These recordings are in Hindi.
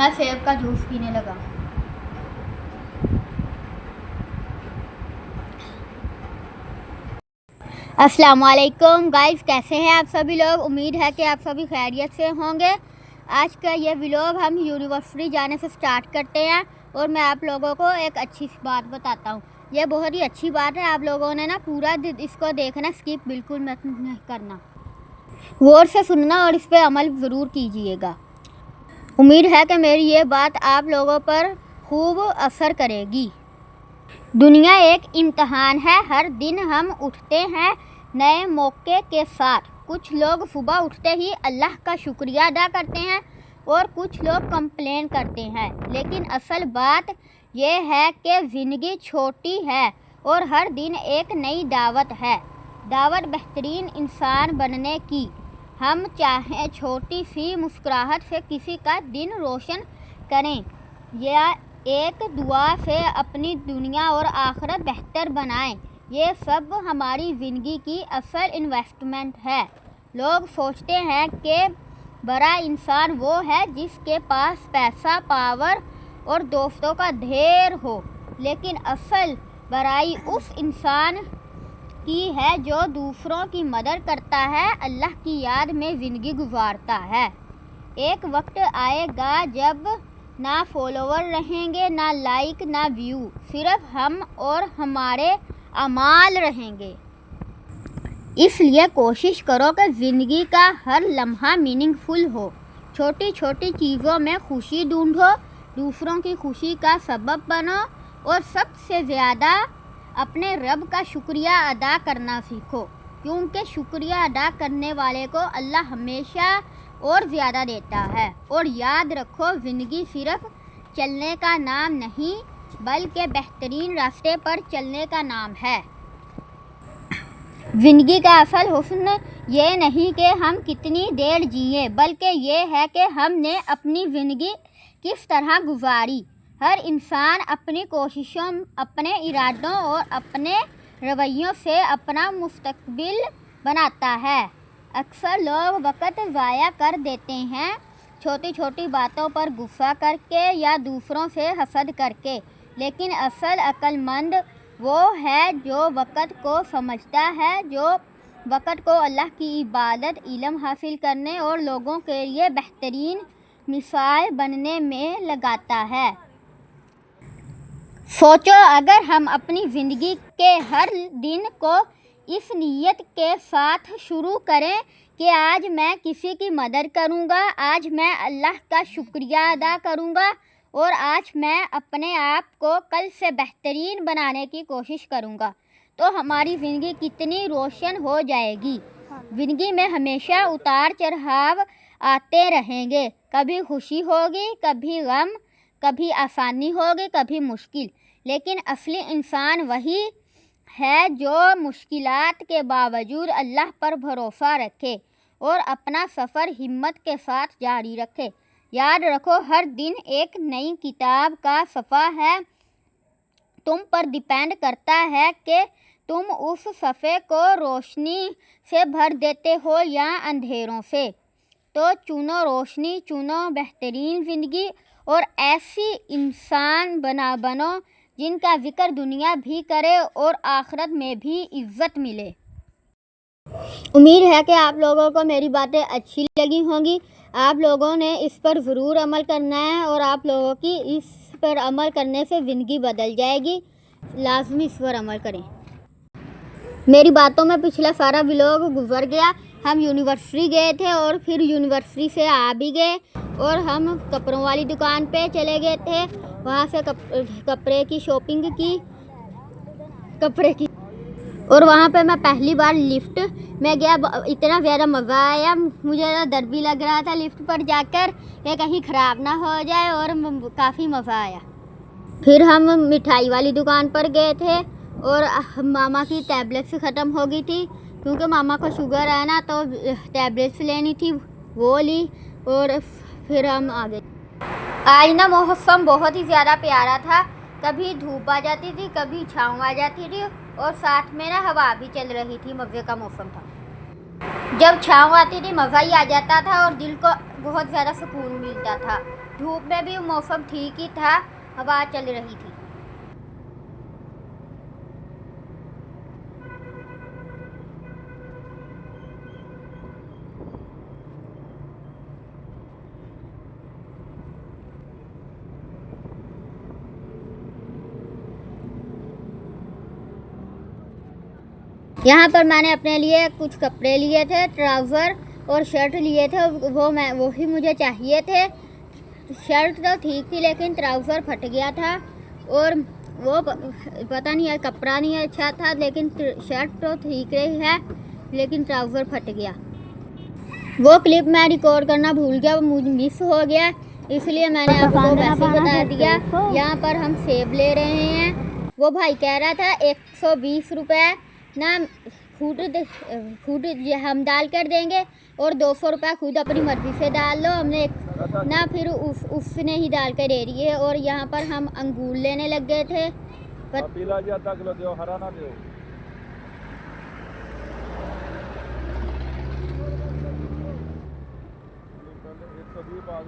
मैं सेब का जूस पीने लगा। अस्सलाम वालेकुम गाइस, कैसे हैं आप सभी लोग। उम्मीद है कि आप सभी खैरियत से होंगे। आज का ये व्लॉग हम यूनिवर्सिटी जाने से स्टार्ट करते हैं और मैं आप लोगों को एक अच्छी बात बताता हूँ। ये बहुत ही अच्छी बात है, आप लोगों ने ना पूरा इसको देखना, स्किप बिल्कुल मत नहीं करना, गौर से सुनना और इस पर अमल ज़रूर कीजिएगा। उम्मीद है कि मेरी ये बात आप लोगों पर खूब असर करेगी। दुनिया एक इम्तहान है, हर दिन हम उठते हैं नए मौके के साथ। कुछ लोग सुबह उठते ही अल्लाह का शुक्रिया अदा करते हैं और कुछ लोग कंप्लेन करते हैं, लेकिन असल बात यह है कि ज़िंदगी छोटी है और हर दिन एक नई दावत है, दावत बेहतरीन इंसान बनने की। हम चाहें छोटी सी मुस्कुराहट से किसी का दिन रोशन करें या एक दुआ से अपनी दुनिया और आखिरत बेहतर बनाएं, ये सब हमारी ज़िंदगी की असल इन्वेस्टमेंट है। लोग सोचते हैं कि बड़ा इंसान वो है जिसके पास पैसा, पावर और दोस्तों का ढेर हो, लेकिन असल बड़ाई उस इंसान की है जो दूसरों की मदद करता है, अल्लाह की याद में ज़िंदगी गुजारता है। एक वक्त आएगा जब ना फॉलोवर रहेंगे, ना लाइक, ना व्यू, सिर्फ हम और हमारे अमाल रहेंगे। इसलिए कोशिश करो कि ज़िंदगी का हर लम्हा मीनिंगफुल हो। छोटी छोटी चीज़ों में खुशी ढूंढो, दूसरों की खुशी का सबब बनो और सबसे ज़्यादा अपने रब का शुक्रिया अदा करना सीखो, क्योंकि शुक्रिया अदा करने वाले को अल्लाह हमेशा और ज़्यादा देता है। और याद रखो, ज़िंदगी सिर्फ चलने का नाम नहीं बल्कि बेहतरीन रास्ते पर चलने का नाम है। ज़िंदगी का असल हुस्न ये नहीं कि हम कितनी देर जिए, बल्कि ये है कि हमने अपनी ज़िंदगी किस तरह गुजारी। हर इंसान अपनी कोशिशों, अपने इरादों और अपने रवैयों से अपना मुस्तकबिल बनाता है। अक्सर लोग वक्त ज़ाया कर देते हैं, छोटी छोटी बातों पर गुस्सा करके या दूसरों से हसद करके, लेकिन असल अक्लमंद वो है जो वक्त को समझता है, जो वक्त को अल्लाह की इबादत, इल्म हासिल करने और लोगों के लिए बेहतरीन मिसाल बनने में लगाता है। सोचो, अगर हम अपनी ज़िंदगी के हर दिन को इस नीयत के साथ शुरू करें कि आज मैं किसी की मदद करूंगा, आज मैं अल्लाह का शुक्रिया अदा करूंगा और आज मैं अपने आप को कल से बेहतरीन बनाने की कोशिश करूंगा, तो हमारी ज़िंदगी कितनी रोशन हो जाएगी। ज़िंदगी में हमेशा उतार चढ़ाव आते रहेंगे, कभी खुशी होगी, कभी गम, कभी आसानी होगी, कभी मुश्किल, लेकिन असली इंसान वही है जो मुश्किलात के बावजूद अल्लाह पर भरोसा रखे और अपना सफ़र हिम्मत के साथ जारी रखे। याद रखो, हर दिन एक नई किताब का सफ़ा है, तुम पर डिपेंड करता है कि तुम उस सफ़े को रोशनी से भर देते हो या अंधेरों से। तो चुनो रोशनी, चुनो बेहतरीन ज़िंदगी और ऐसी इंसान बनो जिनका जिक्र दुनिया भी करे और आखिरत में भी इज़्ज़त मिले। उम्मीद है कि आप लोगों को मेरी बातें अच्छी लगी होंगी। आप लोगों ने इस पर ज़रूर अमल करना है और आप लोगों की इस पर अमल करने से ज़िंदगी बदल जाएगी। लाजमी इस पर अमल करें। मेरी बातों में पिछला सारा व्लॉग गुजर गया। हम यूनिवर्सिटी गए थे और फिर यूनिवर्सिटी से आ भी गए और हम कपड़ों वाली दुकान पे चले गए थे, वहाँ से कपड़े की शॉपिंग की, कपड़े की, और वहाँ पे मैं पहली बार लिफ्ट में गया। इतना ज़्यादा मज़ा आया, मुझे डर भी लग रहा था लिफ्ट पर जाकर कि कहीं ख़राब ना हो जाए, और काफ़ी मज़ा आया। फिर हम मिठाई वाली दुकान पर गए थे और मामा की टैबलेट्स ख़त्म हो गई थी, क्योंकि मामा को शुगर है ना, तो टैबलेट्स लेनी थी, वो ली और फिर हम आ गए। आज ना मौसम बहुत ही ज़्यादा प्यारा था, कभी धूप आ जाती थी, कभी छाँव आ जाती थी और साथ में ना हवा भी चल रही थी, मज़े का मौसम था। जब छाँव आती थी मज़ा ही आ जाता था और दिल को बहुत ज़्यादा सुकून मिलता था। धूप में भी मौसम ठीक ही था, हवा चल रही थी। यहाँ पर मैंने अपने लिए कुछ कपड़े लिए थे, ट्राउज़र और शर्ट लिए थे, वो ही मुझे चाहिए थे। शर्ट तो ठीक थी लेकिन ट्राउज़र फट गया था, और वो पता नहीं है, कपड़ा नहीं अच्छा था, लेकिन शर्ट तो ठीक रही है लेकिन ट्राउज़र फट गया। वो क्लिप मैं रिकॉर्ड करना भूल गया, वो मुझे मिस हो गया, इसलिए मैंने आपको वैसे बता दिया। यहाँ पर हम सेब ले रहे हैं। वो भाई कह रहा था 120 रुपये ना खुद हम डाल कर देंगे और 200 रुपये खुद अपनी मर्ज़ी से डाल लो। हमने ना फिर उसने ही डाल कर दे रही है। और यहाँ पर हम अंगूर लेने लग गए थे। पीला जी आधा किलो दो, हरा ना दो।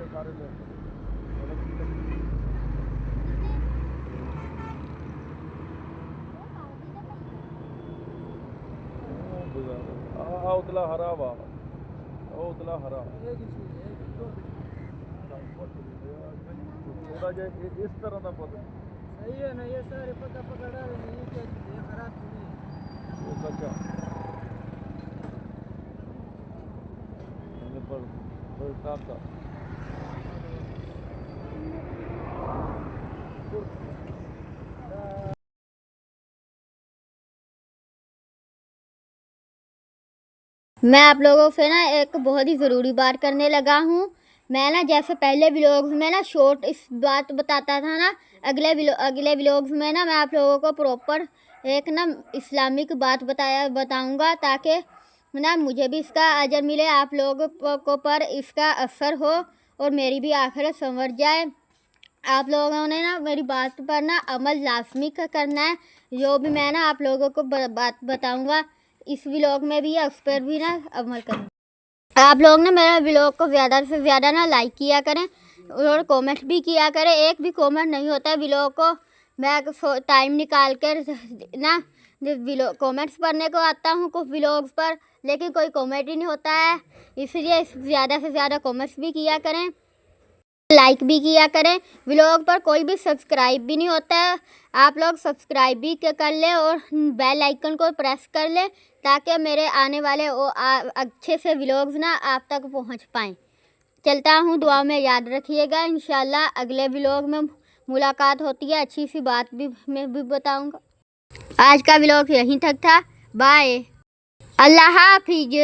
सारे ले उतला हरा वा, उतला हरा थोड़ा जा इस तरह का पता सही है ना। ये सारे पता पकड़ा रहे हैं, ये खराब नहीं है। अच्छा पर साफ था। मैं आप लोगों से ना एक बहुत ही ज़रूरी बात करने लगा हूँ। मैं ना जैसे पहले व्लॉग्स में ना शॉर्ट इस बात बताता था ना, अगले व्लॉग्स में ना मैं आप लोगों को प्रॉपर एक ना इस्लामिक बात बताऊँगा, ताकि ना मुझे भी इसका अजर मिले, आप लोगों को पर इसका असर हो और मेरी भी आखिरत संवर जाए। आप लोगों ने ना मेरी बात पर ना अमल लाजमी करना है। जो भी मैं ना आप लोगों को बात बताऊँगा इस व्लॉग में भी है, उस पर भी ना अमल करें। आप लोग ना मेरे व्लॉग को ज़्यादा से ज़्यादा ना लाइक किया करें और कमेंट भी किया करें। एक भी कमेंट नहीं होता है व्लॉग को, मैं टाइम निकाल कर ना कमेंट्स पढ़ने को आता हूँ कुछ व्लॉग्स पर, लेकिन कोई कमेंट ही नहीं होता है। इसलिए ज़्यादा से ज़्यादा कमेंट्स भी किया करें, लाइक भी किया करें। व्लॉग पर कोई भी सब्सक्राइब भी नहीं होता है, आप लोग सब्सक्राइब भी कर लें और बेल आइकन को प्रेस कर लें, ताकि मेरे आने वाले अच्छे से व्लॉग्स ना आप तक पहुंच पाएँ। चलता हूं, दुआ में याद रखिएगा। इंशाल्लाह अगले व्लॉग में मुलाकात होती है, अच्छी सी बात भी मैं भी बताऊंगा। आज का व्लॉग यहीं तक था। बाय, अल्लाह हाफिज।